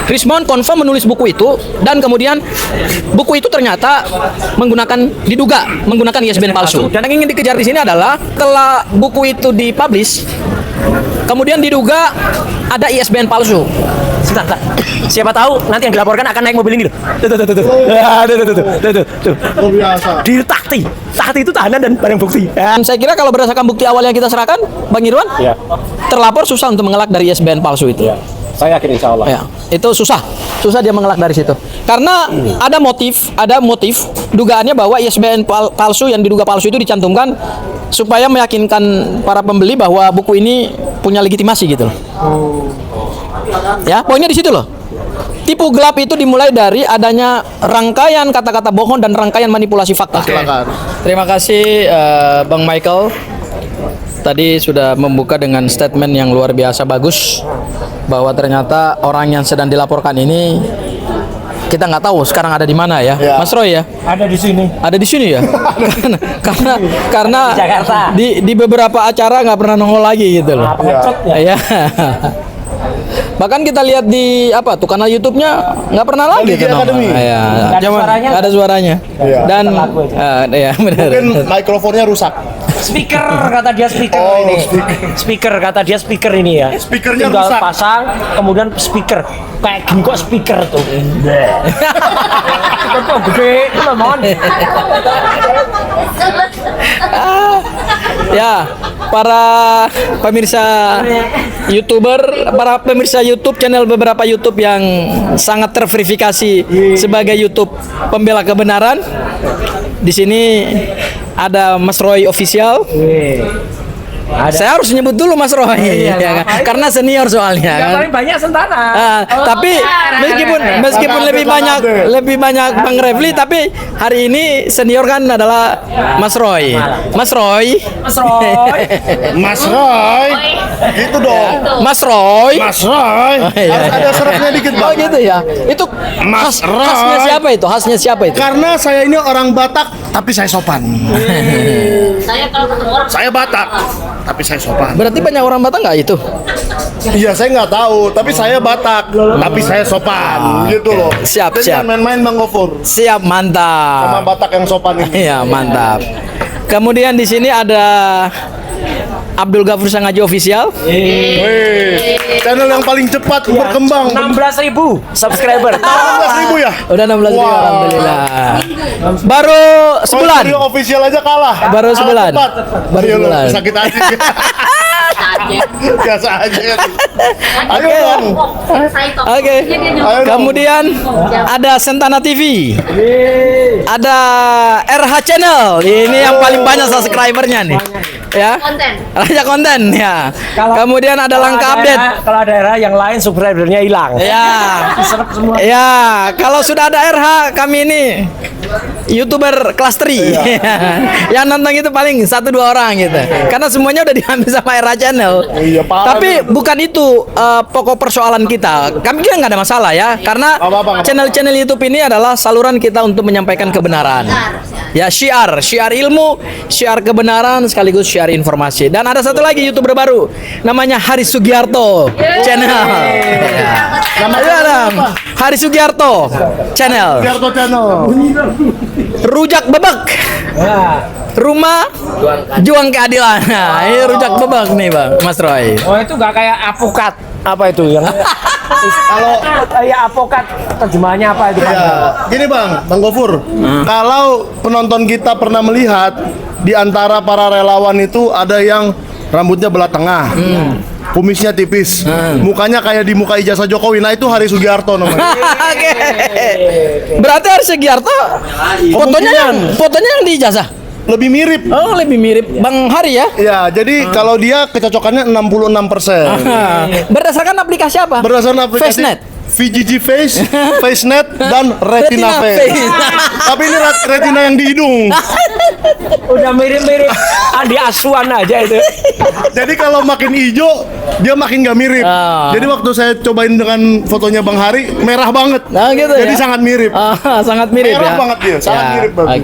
Rismond confirm menulis buku itu dan kemudian buku itu ternyata diduga menggunakan ISBN palsu. Dan yang ingin dikejar di sini adalah setelah buku itu dipublish, kemudian diduga ada ISBN palsu. Sebentar. Siapa tahu nanti yang dilaporkan akan naik mobil ini loh. Tuh. Biasa. Di takti itu tahanan dan barang bukti. Dan saya kira kalau berdasarkan bukti awal yang kita serahkan, Bang Irwan, terlapor susah untuk mengelak dari ISBN palsu itu. Saya yakin insya Allah. Ya, itu susah dia mengelak dari situ. Karena ada motif dugaannya bahwa ISBN palsu yang diduga palsu itu dicantumkan supaya meyakinkan para pembeli bahwa buku ini punya legitimasi gitu loh. Ya, poinnya di situ loh. Tipu gelap itu dimulai dari adanya rangkaian kata-kata bohong dan rangkaian manipulasi fakta. Terima kasih Bang Michael. Tadi sudah membuka dengan statement yang luar biasa bagus bahwa ternyata orang yang sedang dilaporkan ini kita nggak tahu sekarang ada di mana ya, Mas Roy ya? Ada di sini. Ada di sini ya? karena Jakarta. di beberapa acara nggak pernah nongol lagi gitu loh. Ya. Bahkan kita lihat di kanal YouTube-nya nggak pernah lagi tuh nongol. Ya, nggak ada suaranya. Dan ya benar. Mungkin mikrofonnya rusak. Speaker kata dia ini. Speaker kata dia ini ya. Speakernya tinggal rusak. pasang, kemudian speaker. Kayak gini kok speaker tuh. Kok gede, mon. Ya, para pemirsa YouTube channel beberapa YouTube yang sangat terverifikasi sebagai YouTube pembela kebenaran. Di sini ada Mas Roy Official. Saya harus nyebut dulu Mas Roy, ya kan? Karena senior soalnya. Yang Kan? paling banyak Sentana. Tapi meskipun lebih banyak Bang Refli, tapi hari ini senior kan adalah Mas Roy. Mas Roy. Mas Roy. Gitu dong. Mas Roy. Mas Roy. Harus ada serapnya dikit, Oh Bang. gitu ya. Itu Mas Roy. khasnya siapa itu? Khasnya siapa itu? Karena saya ini orang Batak, tapi saya sopan. Saya Batak, tapi saya sopan. Berarti banyak orang Batak nggak itu? Iya, saya nggak tahu, tapi saya Batak, tapi saya sopan, gitu loh. Siap, Jadi siap. jangan main-main Bang Gofur Siap, sama mantap. Batak yang sopan ini. Iya, mantap. Kemudian di sini ada Abdul Ghafur Sangaji Official. Wih, channel yang paling cepat berkembang. 16.000 subscriber. 16.000 ya? Udah 16.000, Wow. alhamdulillah. Baru sebulan. Video official aja kalah. Baru Kalah sebulan. cepat. Baru Iya, loh, sebulan. sakit hati. Biasa aja. Ayo Oke. dong. Oke. Ayo dong. Kemudian ada Sentana TV. Ada RH Channel. Ini yang paling banyak subscribernya nih. Ya. Raja konten ya. Kemudian ada Langkah Update. Kalau ada era yang lain subscribernya hilang. Ya. Diserap semua. Ya, kalau sudah ada RH kami ini YouTuber kelas 3. Yang nonton itu paling 1-2 orang gitu. Karena semuanya udah diambil sama RH Channel. Iya, parah Tapi gitu. bukan itu pokok persoalan kita. Kami kira nggak ada masalah ya, karena Apa-apa. channel-channel YouTube ini adalah saluran kita untuk menyampaikan kebenaran. Ya, syiar ilmu, syiar kebenaran sekaligus syiar informasi. Dan ada satu lagi YouTuber baru, namanya Haris Sugiarto Channel. Ya. Haris Sugiarto Channel. Biarto channel. Rujak bebek. Rumah juang keadilan. Nah, ini rujak bebek nih, Bang Mas Roy. Oh, itu nggak kayak apokat. Apa itu yang Kalau ya apokat terjemahannya apa itu? ya, gini Bang Gofur, kalau penonton kita pernah melihat di antara para relawan itu ada yang rambutnya belah tengah, kumisnya tipis, mukanya kayak di muka ijazah Jokowi. Nah itu Haris Sugiarto namanya. Oke. Berarti Haris Sugiarto fotonya yang di ijazah. Lebih mirip. Oh, lebih mirip Bang Hari ya? Ya, jadi kalau dia kecocokannya 66%. Berdasarkan aplikasi apa? Berdasarkan aplikasi FaceNet. VGG Face, FaceNet, dan Retina Face. Tapi ini Retina yang di hidung. Udah mirip-mirip Andi Aswan aja itu. Jadi kalau makin hijau, dia makin gak mirip. Ah. Jadi waktu saya cobain dengan fotonya Bang Hari, merah banget. Nah, gitu Jadi ya? sangat mirip. Sangat mirip Merah ya. banget dia, sangat mirip banget.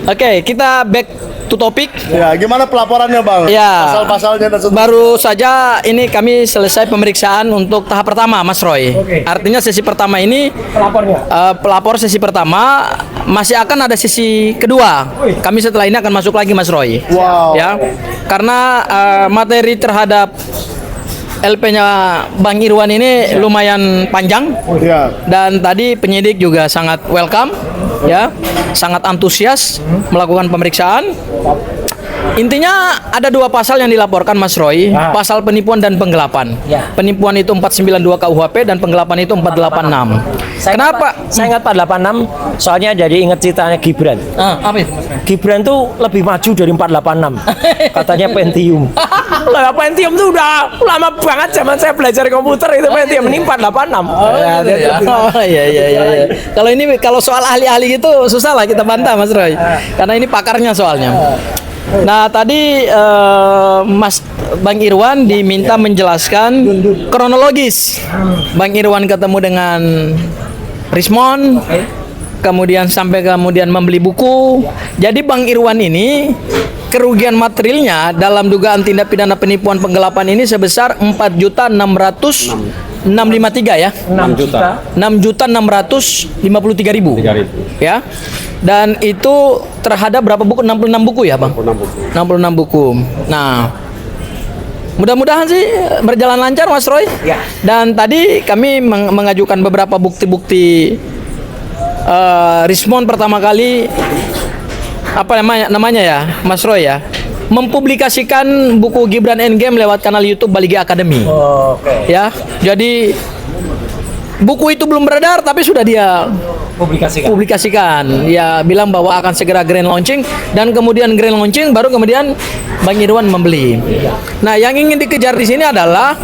Oke, kita back to topic. Ya, gimana pelaporannya Bang? Ya. Pasal-pasalnya dan seterusnya. Baru saja ini kami selesai pemeriksaan untuk tahap pertama, Mas Roy. Artinya sesi pertama ini pelapor sesi pertama, masih akan ada sesi kedua. Kami setelah ini akan masuk lagi, Mas Roy. Wow. Ya, karena materi terhadap LP-nya Bang Irwan ini lumayan panjang. Ya. Dan tadi penyidik juga sangat welcome, ya, sangat antusias melakukan pemeriksaan. Intinya ada dua pasal yang dilaporkan Mas Roy, pasal penipuan dan penggelapan. Ya. Penipuan itu 492 KUHP dan penggelapan itu 486. Kenapa? Saya ingat 486, soalnya jadi ingat ceritanya Gibran. Apa itu? Gibran tuh lebih maju dari 486. Katanya Pentium. Lah Pentium tuh udah lama banget zaman saya belajar komputer itu Pentium ini 486. Iya. Kalau soal ahli-ahli gitu susah lah kita bantah Mas Roy. Karena ini pakarnya soalnya. Nah tadi Mas Bang Irwan diminta menjelaskan kronologis. Bang Irwan ketemu dengan Rismon, kemudian kemudian membeli buku. Jadi Bang Irwan ini kerugian materialnya dalam dugaan tindak pidana penipuan penggelapan ini sebesar 4.653 ya. 6.653.000 ya. Dan itu terhadap berapa buku? 66 buku ya, Bang? 66 buku. Nah, mudah-mudahan sih berjalan lancar, Mas Roy. Ya. Dan tadi kami mengajukan beberapa bukti-bukti. Rismon pertama kali apa namanya ya, Mas Roy ya, mempublikasikan buku Gibran Endgame lewat kanal YouTube Balige Academy. Oke. Ya, jadi buku itu belum beredar tapi sudah dia publikasikan. Ya, bilang bahwa akan segera grand launching dan kemudian grand launching baru kemudian Bang Irwan membeli. Nah, yang ingin dikejar di sini adalah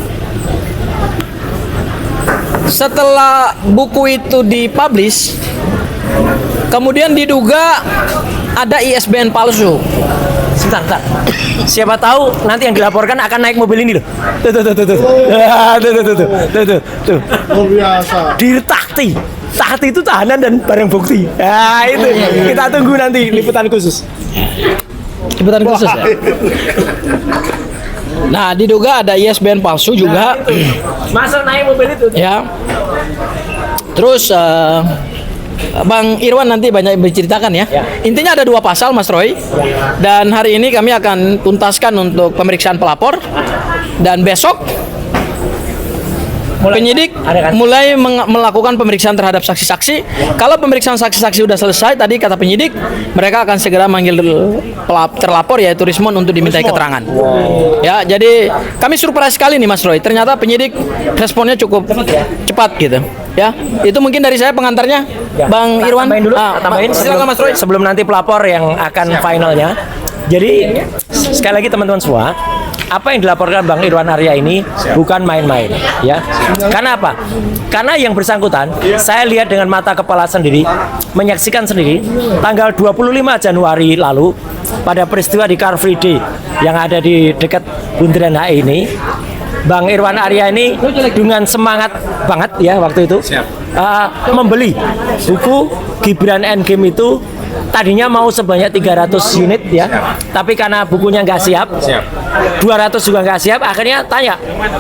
setelah buku itu dipublish, kemudian diduga ada ISBN palsu. Sebentar. Siapa tahu nanti yang dilaporkan akan naik mobil ini loh. Tuh. Luar biasa. Dirtakti. Takti itu tahanan dan barang bukti. Nah, itu. Kita tunggu nanti liputan khusus. Liputan khusus ya. Nah, diduga ada ISBN palsu juga. Masa naik mobil itu? Ya. Terus Bang Irwan nanti banyak berceritakan ya. Intinya ada dua pasal, Mas Roy. Dan hari ini kami akan tuntaskan untuk pemeriksaan pelapor. Dan besok penyidik mulai melakukan pemeriksaan terhadap saksi-saksi. Kalau pemeriksaan saksi-saksi sudah selesai, tadi kata penyidik, mereka akan segera manggil terlapor yaitu Rismon untuk dimintai keterangan. Ya, jadi kami surprise sekali nih Mas Roy. Ternyata penyidik responnya cukup cepat gitu. Ya, itu mungkin dari saya pengantarnya, Bang Irwan. Tambahin silakan Mas Roy. Sebelum nanti pelapor yang akan finalnya. Jadi sekali lagi teman-teman semua, apa yang dilaporkan Bang Irwan Arya ini bukan main-main, ya. Karena apa? Karena yang bersangkutan, saya lihat dengan mata kepala sendiri, menyaksikan sendiri, tanggal 25 Januari lalu, pada peristiwa di Car Free Day yang ada di dekat Bundaran HI ini, Bang Irwan Arya ini dengan semangat banget ya waktu itu membeli buku Gibran Endgame itu. Tadinya mau sebanyak 300 unit ya, tapi karena bukunya nggak siap, 200 juga nggak siap, akhirnya tanya,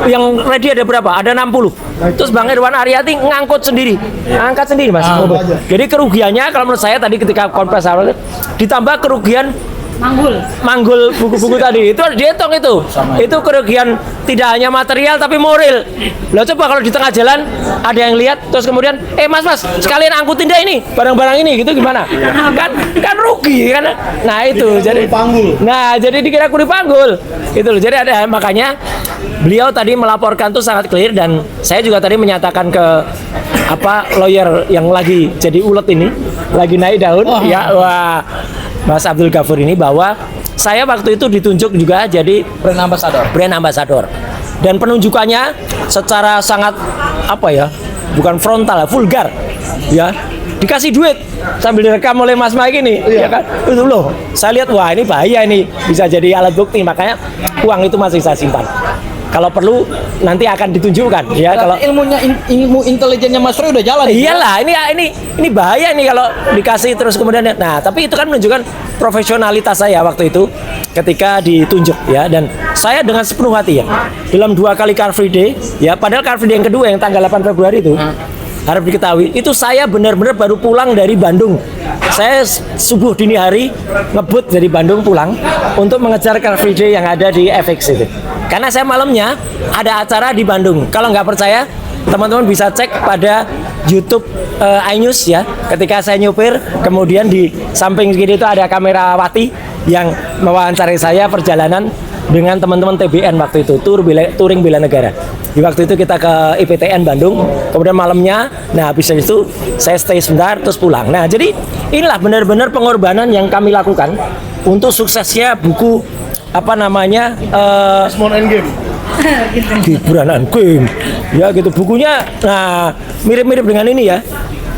yang ready ada berapa? Ada 60. Terus Bang Irwan Aryati ngangkut sendiri, angkat sendiri Mas. Jadi kerugiannya kalau menurut saya tadi ketika konferensi awal ditambah kerugian manggul buku-buku tadi itu dihitung itu kerugian tidak hanya material tapi moral. Lah coba kalau di tengah jalan ada yang lihat terus kemudian mas sekalian angkutin deh ini barang-barang ini gitu gimana? Kan rugi kan. Nah itu jadi jadi dikira kuri panggul itu loh. Jadi ada makanya beliau tadi melaporkan tuh sangat clear dan saya juga tadi menyatakan ke lawyer yang lagi jadi ulet ini lagi naik daun Mas Abdul Ghafur ini bahwa saya waktu itu ditunjuk juga jadi brand ambassador dan penunjukannya secara sangat bukan frontal vulgar ya, dikasih duit sambil direkam oleh Mas Mike ini ya kan, itu loh saya lihat wah ini bahaya ini bisa jadi alat bukti, makanya uang itu masih saya simpan Kalau perlu nanti akan ditunjukkan ya. Kalau ilmu intelijennya Mas Roy udah jalan. iyalah, ini bahaya nih kalau dikasih terus kemudian. Nah, tapi itu kan menunjukkan profesionalitas saya waktu itu ketika ditunjuk ya, dan saya dengan sepenuh hati ya dalam 2 kali Car Free Day ya, padahal Car Free Day yang kedua yang tanggal 8 Februari itu harap diketahui itu saya benar-benar baru pulang dari Bandung. Saya subuh dini hari ngebut dari Bandung pulang untuk mengejar Car Free Day yang ada di FX itu. Karena saya malamnya ada acara di Bandung. Kalau nggak percaya, teman-teman bisa cek pada YouTube iNews ya. Ketika saya nyupir, kemudian di samping kiri itu ada kamera Wati yang mewawancarai saya perjalanan dengan teman-teman TBN waktu itu, touring bela negara. Di waktu itu kita ke IPTN Bandung, kemudian malamnya, nah habis itu saya stay sebentar terus pulang. Nah jadi inilah benar-benar pengorbanan yang kami lakukan untuk suksesnya buku apa namanya Resmond Endgame. Gibran Endgame ya gitu bukunya. Nah mirip-mirip dengan ini ya.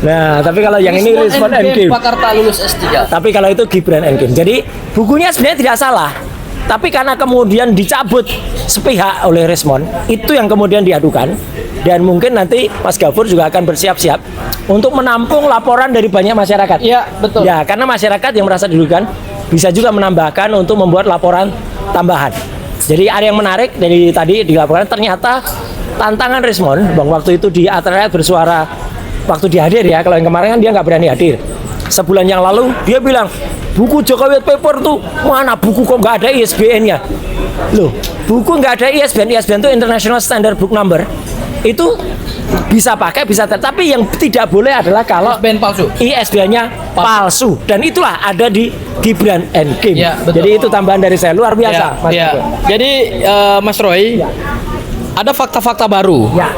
Nah tapi kalau yang ini Resmond Endgame, Pakarta lulus S3. tapi kalau itu Gibran Endgame. Jadi bukunya sebenarnya tidak salah, tapi karena kemudian dicabut sepihak oleh Resmond, itu yang kemudian diadukan. Dan mungkin nanti Mas Gafur juga akan bersiap-siap untuk menampung laporan dari banyak masyarakat. Iya, betul. Ya, karena masyarakat yang merasa dirugikan bisa juga menambahkan untuk membuat laporan tambahan. Jadi ada yang menarik dari tadi dilaporkan, ternyata tantangan Resmond, Bang, waktu itu di Atlet bersuara waktu dia hadir ya, kalau yang kemarin kan dia nggak berani hadir. Sebulan yang lalu dia bilang, buku Jokowi White Paper tuh mana, buku kok nggak ada ISBN-nya. Loh, buku nggak ada ISBN itu International Standard Book Number. Itu bisa pakai, bisa tapi yang tidak boleh adalah kalau ISBN palsu. ISBN-nya palsu. Dan itulah ada di Gibran Endgame. Ya, betul. Jadi itu tambahan dari saya, luar biasa. Mas Ya. Gibran. Jadi Mas Roy, ada fakta-fakta baru. Ya.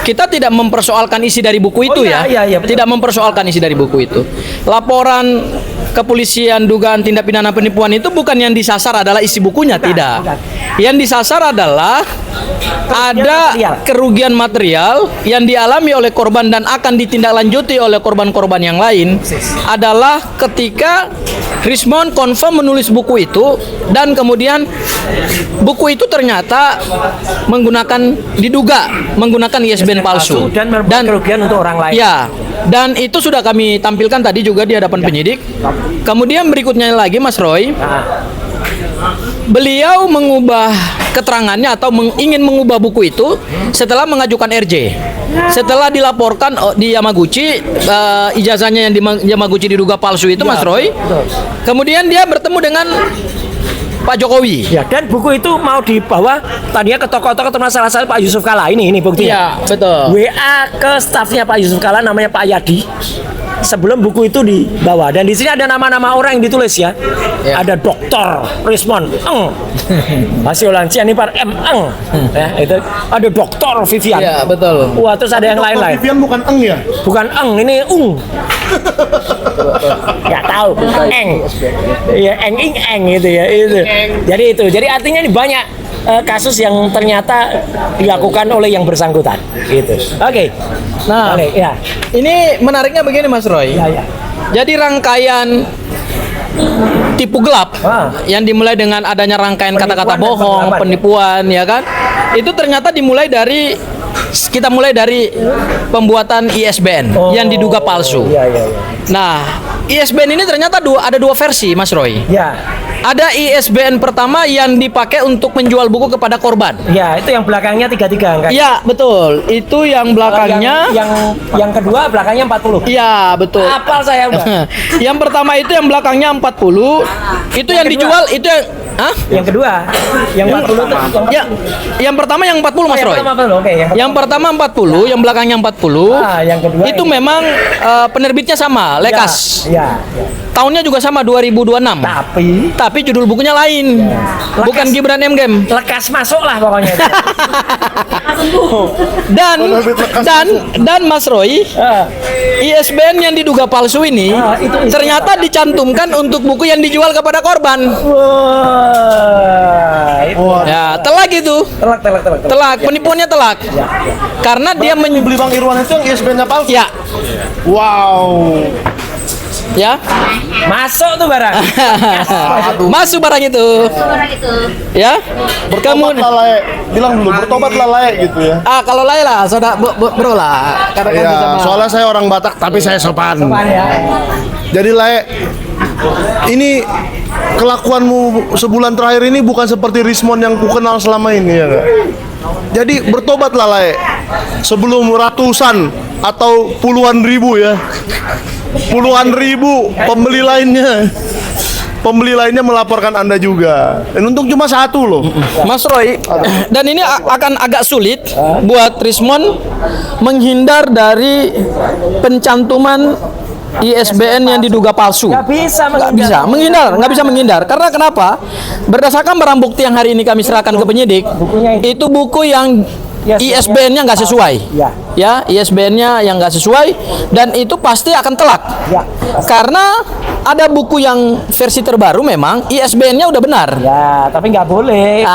Kita tidak mempersoalkan isi dari buku itu iya, ya. iya, betul. Tidak mempersoalkan isi dari buku itu. Laporan kepolisian dugaan tindak pidana penipuan itu bukan yang disasar adalah isi bukunya, tidak. bukan. Yang disasar adalah ada kerugian material yang dialami oleh korban dan akan ditindaklanjuti oleh korban-korban yang lain adalah ketika Resmond confirm menulis buku itu dan kemudian buku itu ternyata diduga menggunakan ISBN palsu dan membuat kerugian untuk orang lain. Ya, dan itu sudah kami tampilkan tadi juga di hadapan penyidik. Kemudian berikutnya lagi Mas Roy, beliau mengubah keterangannya atau ingin mengubah buku itu setelah mengajukan RJ. Setelah dilaporkan di Yamaguchi, ijazahnya yang di Yamaguchi diduga palsu itu, Mas Roy. Kemudian dia bertemu dengan Pak Jokowi. Ya, dan buku itu mau dibawa tadinya ke tokoh-tokoh termasuk salah satu Pak Yusuf Kalla ini buktinya. Iya, betul. WA ke stafnya Pak Yusuf Kalla namanya Pak Yadi. Sebelum buku itu dibawa, dan di sini ada nama-nama orang yang ditulis ya. Ada Dr. Resmond Eng, Hasil Lancianipar M Eng, ya, itu ada Dr. Vivian. Iya, betul. Wah, terus ada yang lain-lain. Vivian bukan Eng ya? Bukan Eng, ini Ung. Nggak tahu. Eng. Ya, Eng gitu ya. Itu. Jadi artinya ini banyak kasus yang ternyata dilakukan oleh yang bersangkutan. Gitu. Oke. Nah, ya. ini menariknya begini Mas Roy. Ya. Jadi rangkaian tipu gelap yang dimulai dengan adanya rangkaian kata-kata bohong, penipuan, ya kan? Itu ternyata kita mulai dari pembuatan ISBN yang diduga palsu. Iya. Nah, ISBN ini ternyata ada dua versi, Mas Roy. Ya. Ada ISBN pertama yang dipakai untuk menjual buku kepada korban. Ya, itu yang belakangnya 33 angka. Iya, betul. Itu yang belakangnya. Yang kedua belakangnya 40. Iya, betul. Apal saya udah. Yang pertama itu yang belakangnya 40. Itu yang dijual, itu yang Yang kedua, yang 40 itu. Yang pertama yang 40 Mas Roy. Yang pertama 40, yang belakangnya 40. Yang kedua itu memang penerbitnya sama, Lekas. Ya. Tahunnya juga sama 2026. Tapi judul bukunya lain. Bukan Gibran Endgame. Lekas masuk lah pokoknya. dan Mas Roy, ISBN yang diduga palsu ini ternyata dicantumkan untuk buku yang dijual kepada korban. Ya, telak itu. Telak, penipuannya telak. Karena dia beli Bang Irwan itu yang ISBN-nya palsu. Ya. Wow. Ya. Masuk tuh barang. Masuk barang itu. Ya. Bertobat lah lae. Bilang dulu bertobat lah lae gitu ya. Kalau lain lah, saudara bro lah. Karena kan Ya, kita mah- soalnya saya orang Batak tapi saya sopan. Ya. Jadi lae, ini kelakuanmu sebulan terakhir ini bukan seperti Rismon yang kukenal selama ini ya nggak? Jadi bertobatlah lae. Sebelum ratusan atau puluhan ribu ya. Puluhan ribu pembeli lainnya melaporkan Anda juga. Dan untung cuma satu loh. Mas Roy, dan ini akan agak sulit buat Rismon menghindar dari pencantuman ISBN yang diduga palsu. Nggak bisa nggak bisa menghindar. Karena kenapa? Berdasarkan barang bukti yang hari ini kami serahkan ke penyidik, Bukunya itu buku yang ISBN-nya nggak sesuai. Ya, ISBN-nya yang nggak sesuai, dan itu pasti akan telak. Ya. Karena ada buku yang versi terbaru memang ISBN-nya udah benar. Ya, tapi nggak boleh.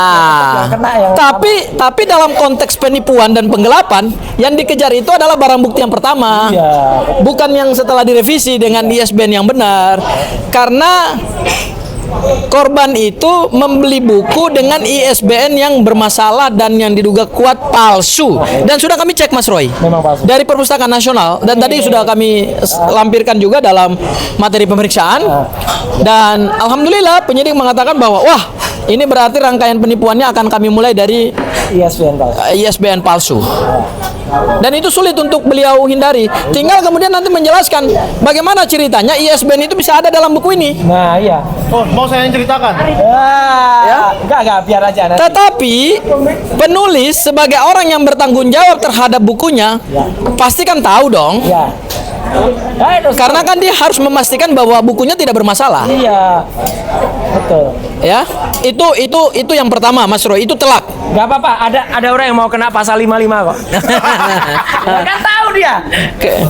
Tapi dalam konteks penipuan dan penggelapan yang dikejar itu adalah barang bukti yang pertama, bukan yang setelah direvisi dengan ISBN yang benar. Karena korban itu membeli buku dengan ISBN yang bermasalah dan yang diduga kuat palsu. Dan sudah kami cek Mas Roy Memang palsu. dari Perpustakaan Nasional, dan tadi sudah kami lampirkan juga dalam materi pemeriksaan. Dan alhamdulillah penyidik mengatakan bahwa wah, ini berarti rangkaian penipuannya akan kami mulai dari ISBN palsu. Dan itu sulit untuk beliau hindari. Tinggal kemudian nanti menjelaskan bagaimana ceritanya ISBN itu bisa ada dalam buku ini. Nah, iya. Oh, mau saya yang ceritakan? Enggak, biar aja nanti. Tetapi penulis sebagai orang yang bertanggung jawab terhadap bukunya pasti kan tahu dong. Ya. Karena kan dia harus memastikan bahwa bukunya tidak bermasalah. Iya. Betul. Ya. Itu yang pertama Mas Roy, itu telak. Gak apa-apa, ada orang yang mau kena pasal 55 kok. Kan tahu dia.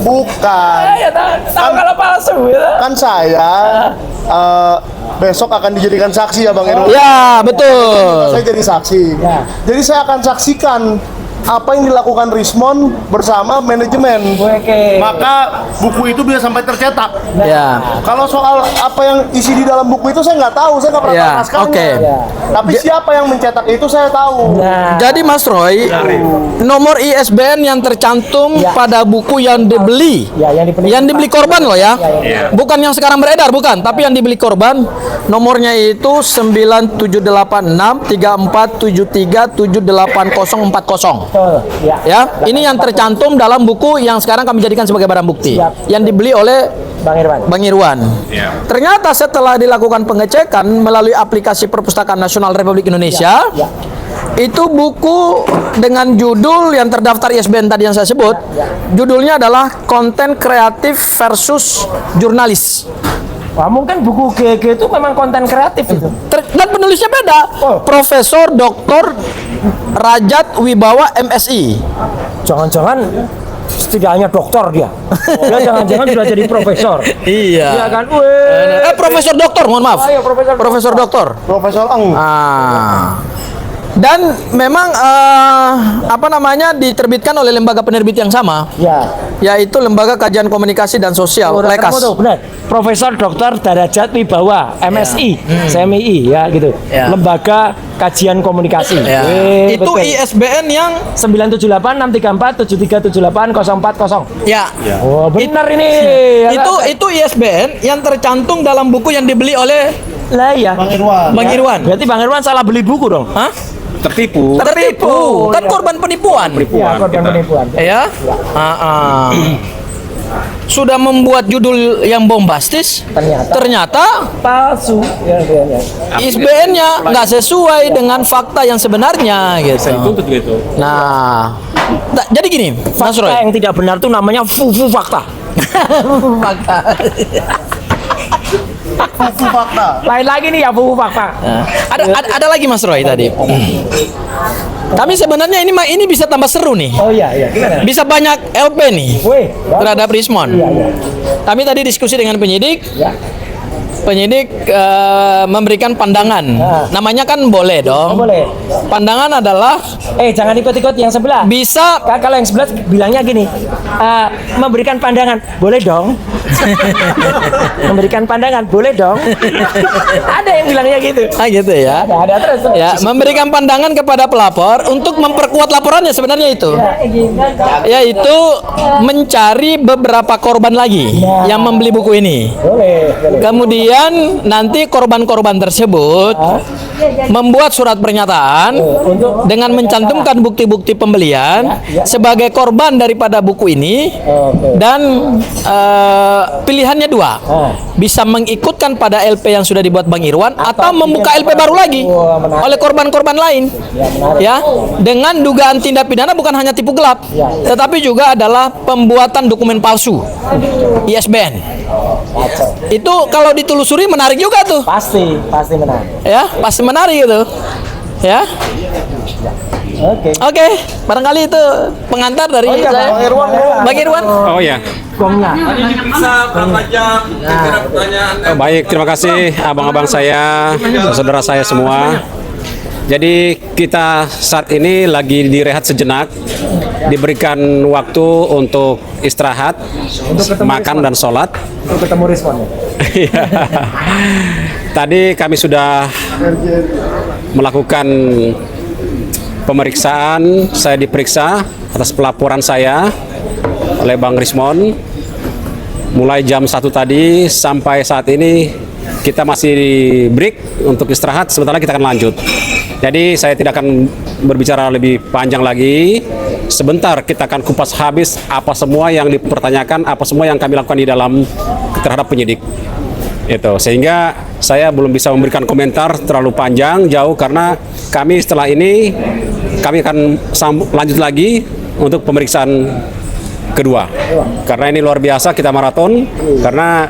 Bukan. Ya, tahu kalau palsu gitu. Kan saya besok akan dijadikan saksi ya Bang Irwan. Ya, betul. Saya jadi saksi. Ya. Jadi saya akan saksikan apa yang dilakukan Rismon bersama manajemen. Oke. Maka buku itu bisa sampai tercetak. Ya. Kalau soal apa yang isi di dalam buku itu saya nggak tahu, saya nggak pernah Ya, tahu naskahnya. oke. Tapi siapa yang mencetak itu saya tahu. Nah, Jadi Mas Roy, nomor ISBN yang tercantum pada buku yang dibeli, yang dibeli korban loh ya, bukan yang sekarang beredar, bukan, tapi yang dibeli korban, nomornya itu 97863473784040. betul. Ya. Ya, ini yang tercantum dalam buku yang sekarang kami jadikan sebagai barang bukti, yang dibeli oleh Bang Irwan. Ternyata setelah dilakukan pengecekan melalui aplikasi Perpustakaan Nasional Republik Indonesia, itu buku dengan judul yang terdaftar ISBN tadi yang saya sebut, judulnya adalah konten kreatif versus jurnalis. Wah, mungkin buku GG itu memang konten kreatif itu. Dan penulisnya beda, Profesor Dr. Rajat Wibawa MSI. Jangan-jangan setidaknya doktor dia. Dia jangan-jangan sudah jadi profesor. Iya Iya. kan? Profesor Doktor, mohon maaf. Ayo, Profesor Doktor. Profesor Eng. Dan memang diterbitkan oleh lembaga penerbit yang sama, Ya. yaitu Lembaga Kajian Komunikasi dan Sosial, Lekas. Tuh, benar. Profesor Dr. Derajat Wibawa MSI, CMII ya gitu. Ya. Lembaga Kajian Komunikasi. Itu ISBN yang 9786373780440. ya. Oh, benar ini. Itu ISBN yang tercantum dalam buku yang dibeli oleh lah ya. Bang Irwan. Bang Irwan. Berarti Bang Irwan salah beli buku dong? Hah? Tertipu. Tertipu. Kan korban penipuan. Ya, korban penipuan. Ya. Sudah membuat judul yang bombastis, ternyata Palsu. Ya. ISBN-nya nggak sesuai dengan fakta yang sebenarnya gitu. Dituntut gitu. Nah, jadi gini, Mas Fakta Roy. yang tidak benar itu namanya fufu fakta. Fakta. Buku fakta. Lain lagi nih ya fufu fakta. Ada lagi Mas Roy tadi. Kami sebenarnya ini bisa tambah seru nih. Oh iya. Gimana? Bisa banyak LP nih Wih, terhadap Rismon. Iya. Kami tadi diskusi dengan penyidik. Ya. penyidik memberikan pandangan. Namanya kan boleh dong. Boleh. Pandangan adalah Jangan ikut-ikut yang sebelah. bisa Kalau yang sebelah bilangnya gini, memberikan pandangan, boleh dong. Memberikan pandangan, boleh dong. Ada yang bilangnya gitu. gitu ya. Ada terus. Ya, memberikan pandangan kepada pelapor untuk memperkuat laporannya sebenarnya itu. Yaitu mencari beberapa korban lagi yang membeli buku ini. Boleh. Kemudian nanti korban-korban tersebut membuat surat pernyataan dengan mencantumkan bukti-bukti pembelian sebagai korban daripada buku ini dan pilihannya dua, bisa mengikutkan pada LP yang sudah dibuat Bang Irwan atau membuka LP baru lagi oleh korban-korban lain, ya, dengan dugaan tindak pidana bukan hanya tipu gelap, tetapi juga adalah pembuatan dokumen palsu ISBN. Itu kalau ditelusuri menarik juga tuh. Pasti menarik. Ya, pasti menarik gitu. Ya. Oke, barangkali itu pengantar dari saya. Bang Irwan. Oh ya. Baik, terima kasih abang-abang saya, saudara saya semua. Jadi kita saat ini lagi direhat sejenak, diberikan waktu untuk istirahat, makan dan sholat. Untuk ketemu responnya. Tadi kami sudah melakukan pemeriksaan, saya diperiksa atas pelaporan saya oleh Bang Rismon. Mulai jam 1 tadi sampai saat ini kita masih break untuk istirahat, sementara kita akan lanjut. Jadi saya tidak akan berbicara lebih panjang lagi. Sebentar kita akan kupas habis apa semua yang dipertanyakan, apa semua yang kami lakukan di dalam terhadap penyidik. Itu sehingga saya belum bisa memberikan komentar terlalu panjang jauh karena kami setelah ini kami akan lanjut lagi untuk pemeriksaan kedua. Karena ini luar biasa kita maraton karena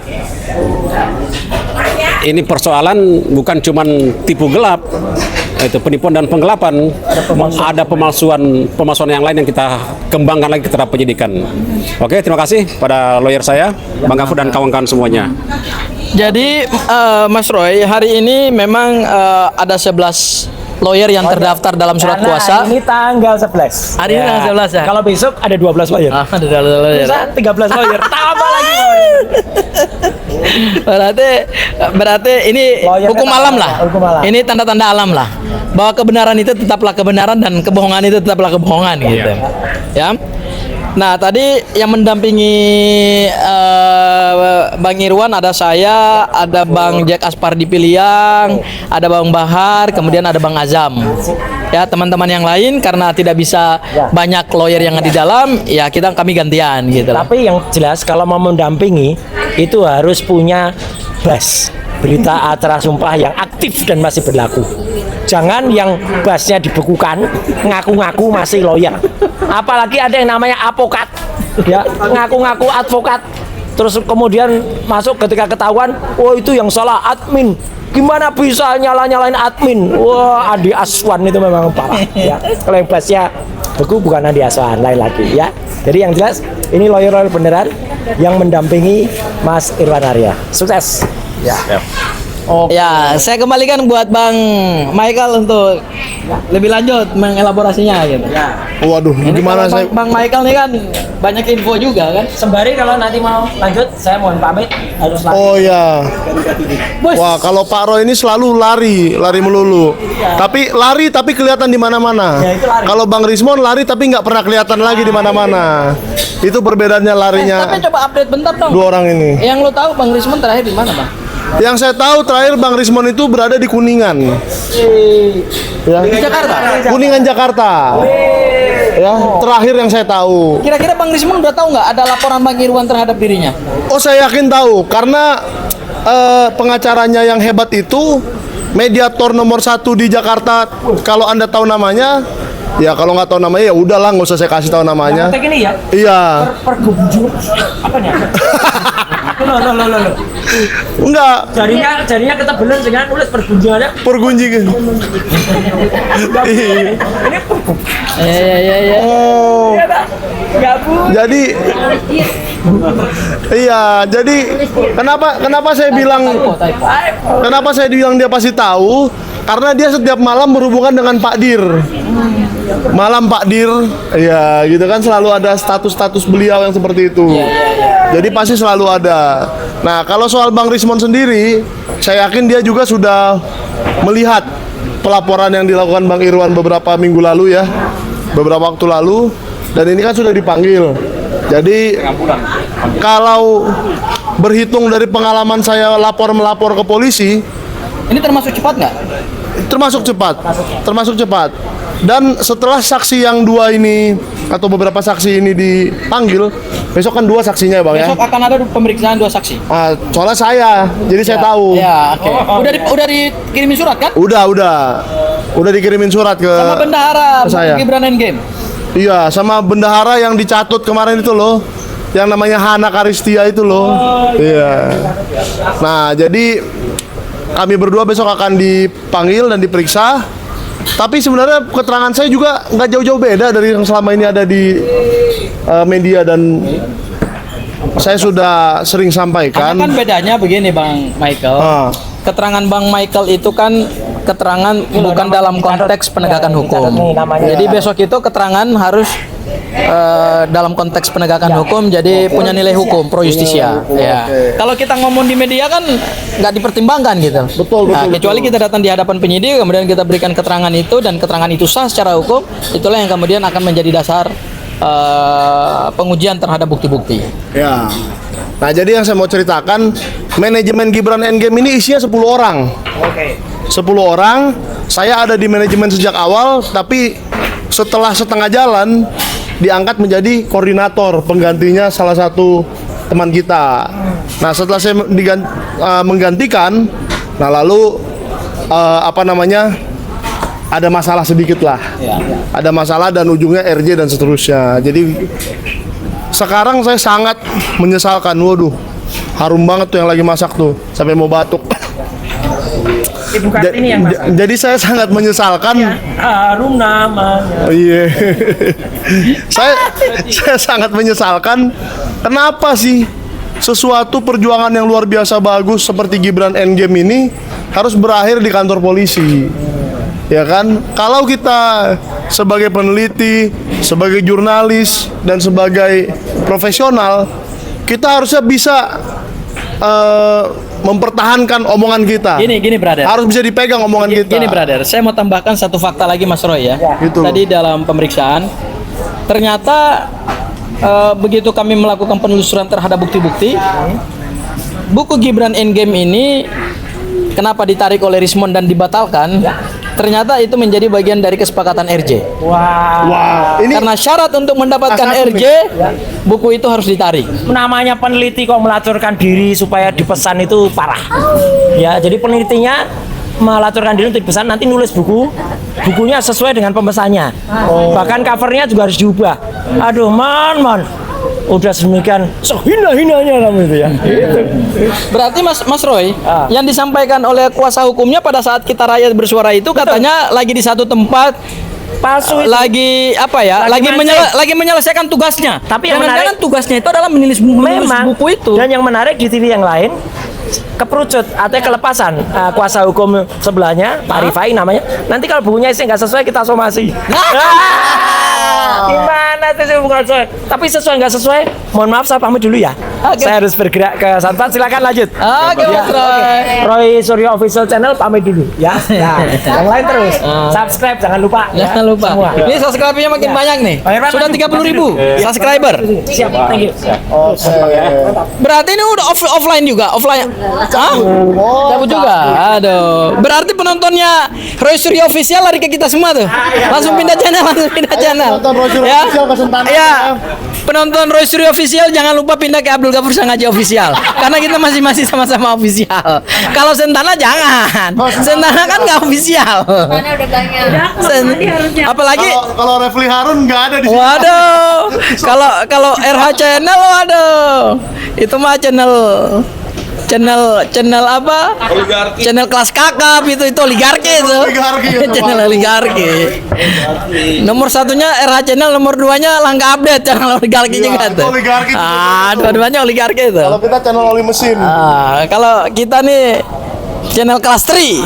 ini persoalan bukan cuman tipu gelap, itu penipuan dan penggelapan, ada pemalsuan yang lain yang kita kembangkan lagi terhadap penyidikan. Oke, terima kasih pada lawyer saya, Bang Gafur dan kawan-kawan semuanya. Jadi Mas Roy, hari ini memang ada 11 lawyer yang terdaftar dalam surat kuasa. Ini tanggal 11. Hari ini tanggal 11 ya. Kalau besok ada 12 lawyer. Ada 12 lawyer. Bisa 13 lawyer. Tambah lagi. Berarti ini Lawyernya hukum alam lah. Hukum alam. Ini tanda-tanda alam lah. Bahwa kebenaran itu tetaplah kebenaran dan kebohongan itu tetaplah kebohongan gitu. Ya. Nah, tadi yang mendampingi Bang Irwan ada saya, ada Bang Jack Aspardi Piliang, ada Bang Bahar, kemudian ada Bang Azam. Ya, teman-teman yang lain karena tidak bisa banyak lawyer yang ada di dalam, ya kami gantian gitu lah. Tapi yang jelas kalau mau mendampingi itu harus punya BAS, berita acara sumpah yang aktif dan masih berlaku. Jangan yang BAS-nya dibekukan, ngaku-ngaku masih lawyer. Apalagi ada yang namanya advokat, ya, ngaku-ngaku advokat. Terus kemudian masuk ketika ketahuan, itu yang salah admin. Gimana bisa nyalain admin? Wah, Andi Aswan itu memang parah. Ya, kalau yang BAS-nya beku bukan Andi Aswan, lain lagi, ya. Jadi yang jelas ini lawyer beneran yang mendampingi Mas Irwan Arya. Sukses. Ya. Ya, saya kembalikan buat Bang Michael untuk lebih lanjut mengelaborasinya gitu. Waduh, Ini gimana kalau saya? Bang Michael nih kan banyak info juga kan. Sembari kalau nanti mau lanjut, saya mohon pamit harus lanjut. Oh ya. Bos. Wah, kalau Pak Roy ini selalu lari melulu. Tapi kelihatan di mana-mana. Ya, itu lari. Kalau Bang Rismon lari tapi nggak pernah kelihatan lagi di mana-mana. Itu perbedaannya larinya Tapi coba update bentar dong. dua orang ini. Yang lo tahu Bang Rismon terakhir di mana, Bang? Yang saya tahu terakhir Bang Rismon itu berada di Kuningan. Ya. Di Jakarta. Kuningan Jakarta. Ya, terakhir yang saya tahu. Kira-kira Bang Rismon udah tahu nggak ada laporan Bang Irwan terhadap dirinya? Oh, saya yakin tahu karena pengacaranya yang hebat itu mediator nomor 1 di Jakarta. Kalau Anda tahu namanya, ya kalau nggak tahu namanya ya udahlah, nggak usah saya kasih tahu namanya. Yang ini ya, Iya. pergubjur apa nih? Lo. Enggak. Jarinya ketebelan dengan tulis pergunjingannya. Pergunjingan. Ini Ya. Oh. Gak bu. Jadi Iya, jadi kenapa saya bilang dia pasti tahu? Karena dia setiap malam berhubungan dengan Pak Dir. Malam Pak Dir, ya gitu kan, selalu ada status-status beliau yang seperti itu. Jadi pasti selalu ada. Nah, kalau soal Bang Rismon sendiri, saya yakin dia juga sudah melihat pelaporan yang dilakukan Bang Irwan beberapa minggu lalu ya, beberapa waktu lalu, dan ini kan sudah dipanggil. Jadi kalau berhitung dari pengalaman saya melapor ke polisi, Ini termasuk cepat nggak? termasuk cepat. Dan setelah saksi yang dua ini atau beberapa saksi ini dipanggil, besok kan dua saksinya ya Bang ya. Besok akan ada pemeriksaan 2 saksi. Soalnya saya, jadi saya tahu. Ya, oke. Udah dikirimin surat kan? Udah dikirimin surat ke Sama bendahara saya. Gibran Endgame. Iya, sama bendahara yang dicatut kemarin itu loh, yang namanya Hana Karistia itu loh. Iya. Nah, jadi kami berdua besok akan dipanggil dan diperiksa. Tapi sebenarnya keterangan saya juga nggak jauh-jauh beda dari yang selama ini ada di media, dan saya sudah sering sampaikan. Kan bedanya begini Bang Michael. Keterangan Bang Michael itu kan keterangan bukan dalam konteks penegakan hukum. Jadi besok itu keterangan harus dalam konteks penegakan hukum, jadi punya nilai hukum pro justisia. Ya. Kalau kita ngomong di media kan nggak dipertimbangkan gitu. Betul. Kecuali kita datang di hadapan penyidik, kemudian kita berikan keterangan itu dan keterangan itu sah secara hukum, itulah yang kemudian akan menjadi dasar pengujian terhadap bukti-bukti. Ya. Nah, jadi yang saya mau ceritakan, manajemen Gibran Endgame ini isinya 10 orang. 10 orang. Saya ada di manajemen sejak awal, tapi setelah setengah jalan diangkat menjadi koordinator penggantinya salah satu teman kita. Nah, setelah saya menggantikan, nah lalu ada masalah sedikit lah. Ada masalah dan ujungnya RJ dan seterusnya. Jadi sekarang saya sangat menyesalkan. Waduh, harum banget tuh yang lagi masak tuh, sampai mau batuk. Ibu Kartini yang masak. Jadi saya sangat menyesalkan. Harum namanya. Iya. saya sangat menyesalkan, kenapa sih sesuatu perjuangan yang luar biasa bagus seperti Gibran Endgame ini harus berakhir di kantor polisi. Ya kan? Kalau kita sebagai peneliti, sebagai jurnalis dan sebagai profesional, kita harusnya bisa mempertahankan omongan kita. Gini brother. Harus bisa dipegang omongan kita. Gini brother, saya mau tambahkan satu fakta lagi Mas Roy ya. Gitu. Tadi dalam pemeriksaan, ternyata begitu kami melakukan penelusuran terhadap bukti-bukti, buku Gibran Endgame ini kenapa ditarik oleh Rismon dan dibatalkan? Ternyata itu menjadi bagian dari kesepakatan RJ. Wah, ini Karena syarat untuk mendapatkan Asal RJ, buku itu harus ditarik. Namanya peneliti kok melacurkan diri supaya dipesan itu parah. Ya, jadi penelitinya melacurkan diri untuk dipesan, nanti nulis bukunya sesuai dengan pemesannya. Bahkan covernya juga harus diubah. Aduh, man. Udah sedemikian sehina-hinanya kamu itu ya. Berarti Mas Roy, yang disampaikan oleh kuasa hukumnya pada saat kita rakyat bersuara itu katanya lagi di satu tempat Palsu itu. lagi apa ya? Lagi Lagi menyelesaikan tugasnya. Tapi yang jangan menarik- tugasnya itu adalah menulis buku itu. Dan yang menarik di TV yang lain, keperucut atau kelepasan kuasa hukum sebelahnya Pak Rifai namanya. Nanti kalau bukunya isi nggak sesuai kita somasi. Gimana sih bukan sesuai? Tapi sesuai nggak sesuai, mohon maaf saya pamit dulu ya. Oke. Saya harus bergerak ke Santan. Silakan lanjut. Oke, Mas Roy. Roy Suryo Official Channel pamit dulu ya. Nah, yang lain terus subscribe jangan lupa. Jangan lupa. Semua. Ini subscribe-nya makin banyak nih. Pak Irwan, Sudah maju. 30.000 subscriber. Siap, thank you. Berarti ini udah offline juga, offline. Hah? Cabut juga. Aduh. Berarti penontonnya Roy Suryo Official lari ke kita semua tuh. Langsung pindah channel. Penonton Roy Suryo Ya. Official ke Sentana. Ya. Penonton Roy Suryo Official jangan lupa pindah ke Abdul Ghafur Sangaji Official. Karena kita masih sama-sama official. Kalau Sentana jangan. Sentana kan nggak official. Mana udah banyak. Apalagi Kalau Refli Harun nggak ada di sini. waduh, kalau RH channel waduh, itu mah channel channel apa? Channel kelas kakap itu oligarki itu. Oligarki itu, Channel Pak. oligarki. Nomor satunya RH Channel, nomor 2-nya Langka Update, channel oligarki Iya, juga itu tuh. oligarki tuh. Dua-duanya oligarki itu. Kalau kita channel oli mesin. Kalau kita nih channel kelas 3.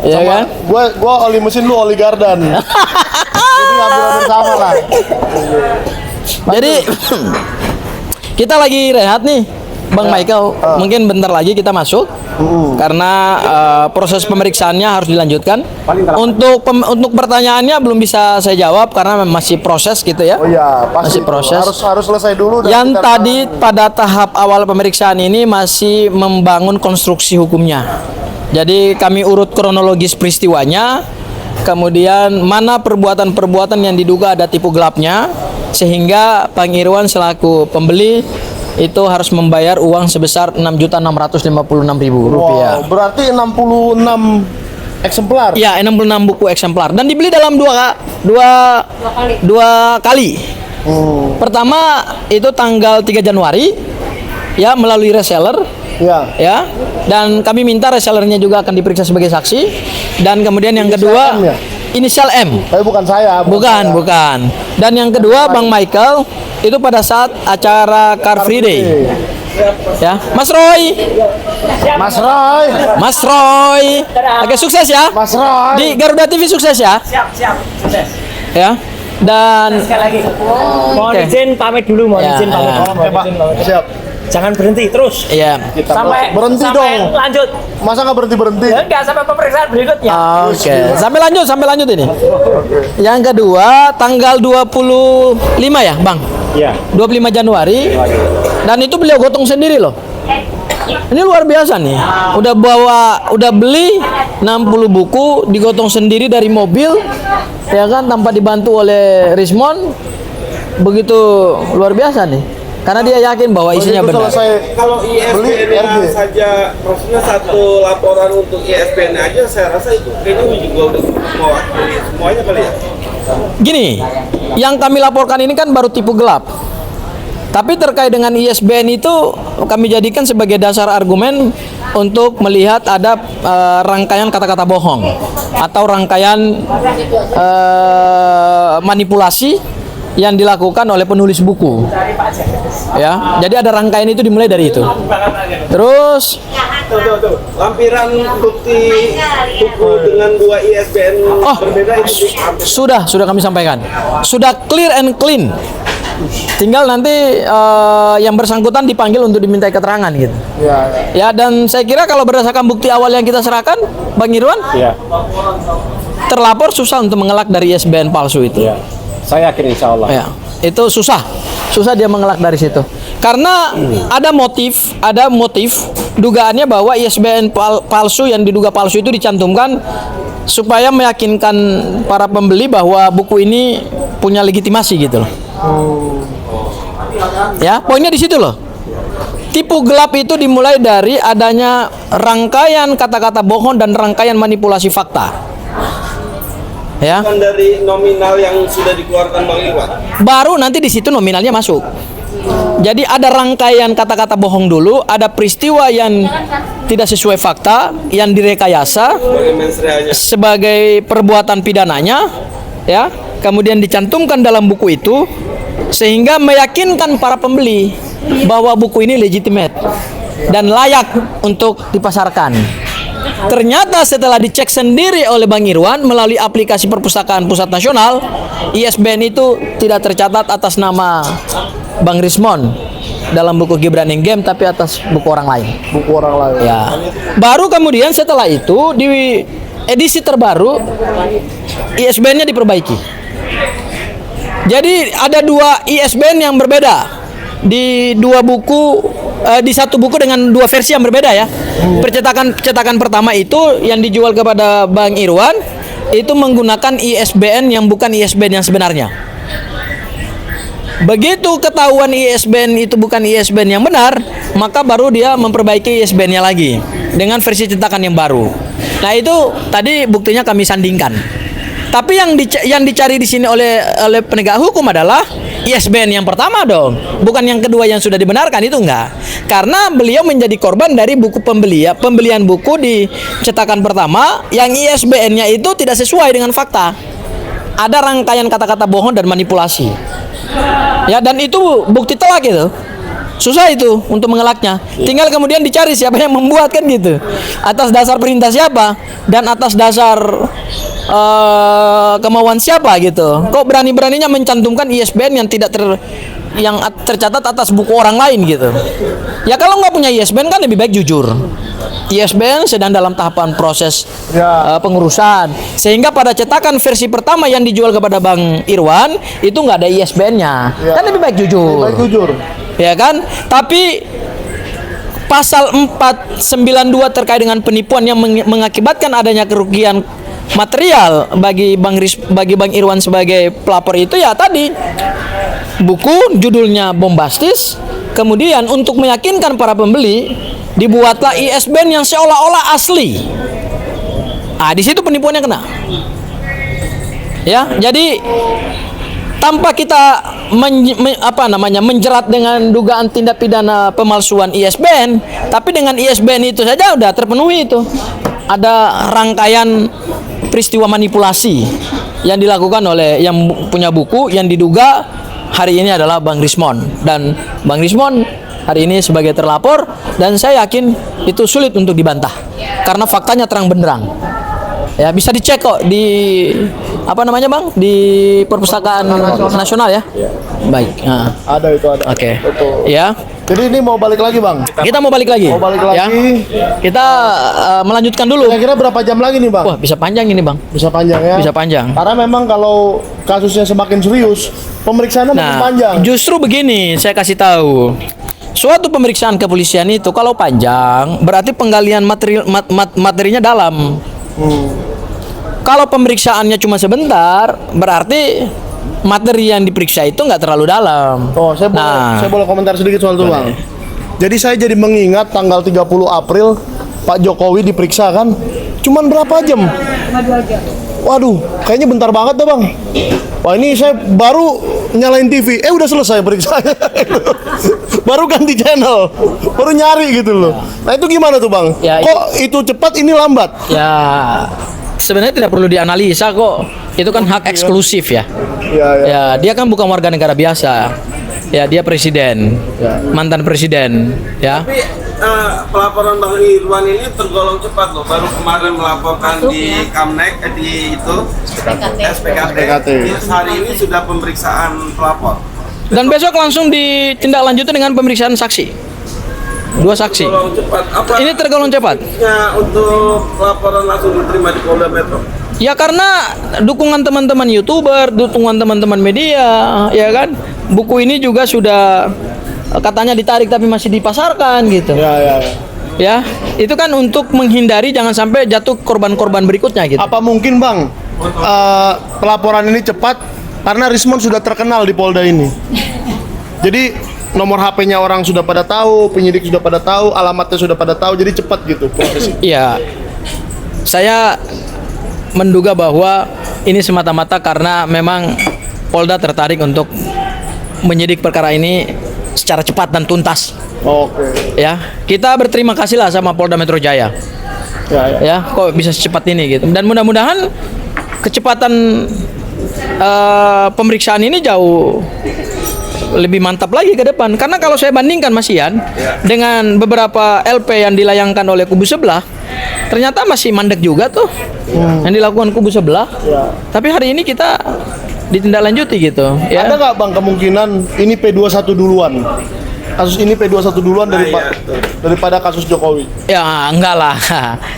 Iya kan? Gua oli mesin, lu oli gardan. Jadi hampir sama lah. Jadi kita lagi rehat nih, Bang Michael. Mungkin bentar lagi kita masuk karena proses pemeriksaannya harus dilanjutkan. Untuk pertanyaannya belum bisa saya jawab karena masih proses gitu ya. Oh iya, pasti Masih proses. harus selesai dulu. dan Yang kita- tadi pada tahap awal pemeriksaan ini masih membangun konstruksi hukumnya. Jadi kami urut kronologis peristiwanya, kemudian mana perbuatan-perbuatan yang diduga ada tipu gelapnya, sehingga Bang Irwan selaku pembeli itu harus membayar uang sebesar Rp6.656.000. Wow, berarti 66 eksemplar. Iya, 66 buku eksemplar dan dibeli dalam dua kali. Pertama itu tanggal 3 Januari ya melalui reseller. Ya. Ya, dan kami minta resellernya juga akan diperiksa sebagai saksi. Dan kemudian yang kedua, M ya? inisial M. Tapi bukan saya. Bukan, saya. bukan. Dan yang kedua, Bang Michael itu pada saat acara Car Free Day. Ya, Mas Roy. Mas Roy. Mas Roy. Oke, sukses ya. Mas Roy. Di Garuda TV sukses ya. Siap. Sukses. Ya. Dan Sekali lagi. Mohon Oke. izin pamit dulu, Ya, ya. Oke, Pak. Siap. Jangan berhenti terus. ya. Sampai berhenti sampai dong. lanjut. Masa nggak berhenti? Ya enggak sampai pemeriksaan berikutnya. Oke, sampai lanjut ini. Yang kedua tanggal 25 ya, Bang. Iya. 25 Januari. Dan itu beliau gotong sendiri loh. Ini luar biasa nih. Udah beli 60 buku digotong sendiri dari mobil ya kan tanpa dibantu oleh Rismon. Begitu luar biasa nih. Karena dia yakin bahwa isinya Begitu benar. selesai Kalau beli ISBN RG. saja, maksudnya satu laporan untuk ISBN aja, saya rasa itu kayaknya juga udah mewakili semuanya kali ya. Gini, yang kami laporkan ini kan baru tipu gelap. Tapi terkait dengan ISBN itu kami jadikan sebagai dasar argumen untuk melihat ada rangkaian kata-kata bohong atau rangkaian manipulasi yang dilakukan oleh penulis buku. Ya, jadi ada rangkaian itu dimulai dari itu. Terus Tuh. Lampiran bukti buku dengan dua ISBN berbeda itu sudah kami sampaikan. Sudah clear and clean. Tinggal nanti yang bersangkutan dipanggil untuk dimintai keterangan gitu. Ya, dan saya kira kalau berdasarkan bukti awal yang kita serahkan, Bang Irwan, Iya. terlapor susah untuk mengelak dari ISBN palsu itu. Iya. Saya yakin insya Allah. Ya, itu susah dia mengelak dari situ. Karena ada motif dugaannya bahwa ISBN palsu yang diduga palsu itu dicantumkan supaya meyakinkan para pembeli bahwa buku ini punya legitimasi gitu loh. Ya, poinnya di situ loh. Tipu gelap itu dimulai dari adanya rangkaian kata-kata bohong dan rangkaian manipulasi fakta. Ya. bukan dari nominal yang sudah dikeluarkan Bang Irwan. Baru nanti di situ nominalnya masuk. Jadi ada rangkaian kata-kata bohong dulu, ada peristiwa yang tidak sesuai fakta, yang direkayasa Sebagai mensreanya. sebagai perbuatan pidananya, ya. Kemudian dicantumkan dalam buku itu sehingga meyakinkan para pembeli bahwa buku ini legitimate dan layak untuk dipasarkan. Ternyata setelah dicek sendiri oleh Bang Irwan melalui aplikasi perpustakaan pusat nasional, ISBN itu tidak tercatat atas nama Bang Rismon dalam buku Gibran Game, tapi atas buku orang lain. Buku orang lain. Ya. Baru kemudian setelah itu di edisi terbaru ISBN-nya diperbaiki. Jadi ada dua ISBN yang berbeda di dua buku, di satu buku dengan dua versi yang berbeda ya. Percetakan pertama itu yang dijual kepada Bang Irwan itu menggunakan ISBN yang bukan ISBN yang sebenarnya. Begitu ketahuan ISBN itu bukan ISBN yang benar, maka baru dia memperbaiki ISBN-nya lagi dengan versi cetakan yang baru. Nah, itu tadi buktinya kami sandingkan. Tapi yang dicari di sini oleh penegak hukum adalah ISBN yang pertama dong, bukan yang kedua yang sudah dibenarkan, itu enggak. Karena beliau menjadi korban dari buku pembelian buku di cetakan pertama yang ISBN-nya itu tidak sesuai dengan fakta. Ada rangkaian kata-kata bohong dan manipulasi. Ya, dan itu bukti telak itu. Susah itu untuk mengelaknya. Tinggal kemudian dicari siapa yang membuat, kan gitu. Atas dasar perintah siapa dan atas dasar kemauan siapa gitu. Kok berani-beraninya mencantumkan ISBN yang tidak tercatat atas buku orang lain gitu. Ya kalau nggak punya ISBN kan lebih baik jujur. ISBN sedang dalam tahapan proses pengurusan, sehingga pada cetakan versi pertama yang dijual kepada Bang Irwan itu nggak ada ISBN-nya. Kan lebih baik jujur. Lebih baik jujur. Ya kan? Tapi pasal 492 terkait dengan penipuan yang mengakibatkan adanya kerugian material bagi Bang Irwan sebagai pelapor itu ya tadi buku judulnya bombastis, kemudian untuk meyakinkan para pembeli dibuatlah ISBN yang seolah-olah asli. Di situ penipuannya kena. Ya, jadi tanpa kita menjerat dengan dugaan tindak pidana pemalsuan ISBN, tapi dengan ISBN itu saja udah terpenuhi itu. Ada rangkaian peristiwa manipulasi yang dilakukan oleh yang punya buku yang diduga hari ini adalah Bang Rismon, dan Bang Rismon hari ini sebagai terlapor, dan saya yakin itu sulit untuk dibantah karena faktanya terang benderang. Ya, bisa dicek kok di Bang, di Perpustakaan Nasional ya. Baik. Ada itu ada. Oke. Betul. Ya. Jadi ini mau balik lagi, Bang. Kita mau balik lagi. Mau balik lagi. Ya. Kita melanjutkan dulu. Kira-kira berapa jam lagi nih, Bang? Wah, bisa panjang ini, Bang. Bisa panjang ya. Bisa panjang. Karena memang kalau kasusnya semakin serius, pemeriksaannya makin panjang. Justru begini, saya kasih tahu. Suatu pemeriksaan kepolisian itu kalau panjang, berarti penggalian materinya dalam. Kalau pemeriksaannya cuma sebentar, berarti materi yang diperiksa itu nggak terlalu dalam. Saya boleh komentar sedikit soal itu, Bang. Jadi saya jadi mengingat tanggal 30 April Pak Jokowi diperiksa kan, cuman berapa jam? 2 jam. Waduh, kayaknya bentar banget dah, Bang. Wah, ini saya baru nyalain TV, udah selesai periksanya. Baru ganti channel, baru nyari gitu loh. Nah itu gimana tuh, Bang? Ya, kok itu cepat, ini lambat? Ya, sebenarnya tidak perlu dianalisa kok. Itu kan hak eksklusif ya. Ya, dia kan bukan warga negara biasa. Ya, dia presiden, mantan presiden, ya. Tapi pelaporan Bang Irwan ini tergolong cepat loh. Baru kemarin melaporkan di Kamnek, di itu SPKT. Hari ini sudah pemeriksaan pelapor. Dan besok langsung ditindaklanjuti dengan pemeriksaan saksi. 2 saksi. Tergolong cepat. Ini tergolong cepat. Untuk laporan langsung diterima di Polda Metro. Ya karena dukungan teman-teman YouTuber, dukungan teman-teman media, ya kan. Buku ini juga sudah katanya ditarik tapi masih dipasarkan gitu. Ya, itu kan untuk menghindari jangan sampai jatuh korban-korban berikutnya gitu. Apa mungkin, Bang, pelaporan ini cepat karena Rismon sudah terkenal di Polda ini? Jadi nomor HP-nya orang sudah pada tahu, penyidik sudah pada tahu, alamatnya sudah pada tahu, jadi cepat gitu prosesnya. Iya, saya menduga bahwa ini semata-mata karena memang Polda tertarik untuk menyidik perkara ini secara cepat dan tuntas. Oke. Ya, kita berterima kasih lah sama Polda Metro Jaya. Ya, kok bisa secepat ini gitu. Dan mudah-mudahan kecepatan pemeriksaan ini jauh lebih mantap lagi ke depan. Karena kalau saya bandingkan Mas Ian dengan beberapa LP yang dilayangkan oleh kubu sebelah, ternyata masih mandek juga tuh yang dilakukan kubu sebelah. Tapi hari ini kita ditindaklanjuti gitu. Ya. Ada nggak, Bang, kemungkinan ini P21 duluan? Kasus ini P21 duluan daripada kasus Jokowi? Ya enggak lah.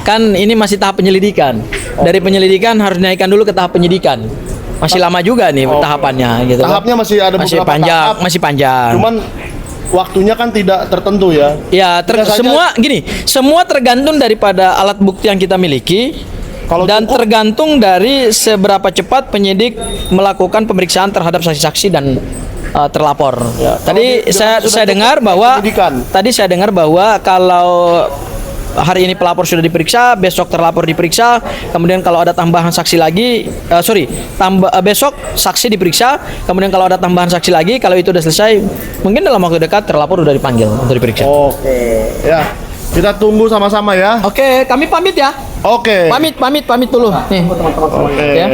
Kan ini masih tahap penyelidikan. Dari penyelidikan harus dinaikkan dulu ke tahap penyidikan. Masih lama juga nih tahapannya gitu. Tahapnya masih ada beberapa panjang, tahap. masih panjang. Cuman waktunya kan tidak tertentu ya. Ya, semua tergantung daripada alat bukti yang kita miliki. Dan tergantung dari seberapa cepat penyidik melakukan pemeriksaan terhadap saksi-saksi dan terlapor. Tadi saya dengar bahwa kalau hari ini pelapor sudah diperiksa, besok terlapor diperiksa, kemudian kalau ada tambahan saksi lagi, besok saksi diperiksa, kemudian kalau ada tambahan saksi lagi, kalau itu udah selesai, mungkin dalam waktu dekat terlapor udah dipanggil untuk diperiksa. Oke. Ya. Kita tunggu sama-sama ya. Oke, kami pamit ya. Oke. Pamit dulu. Nih, Oke. ya.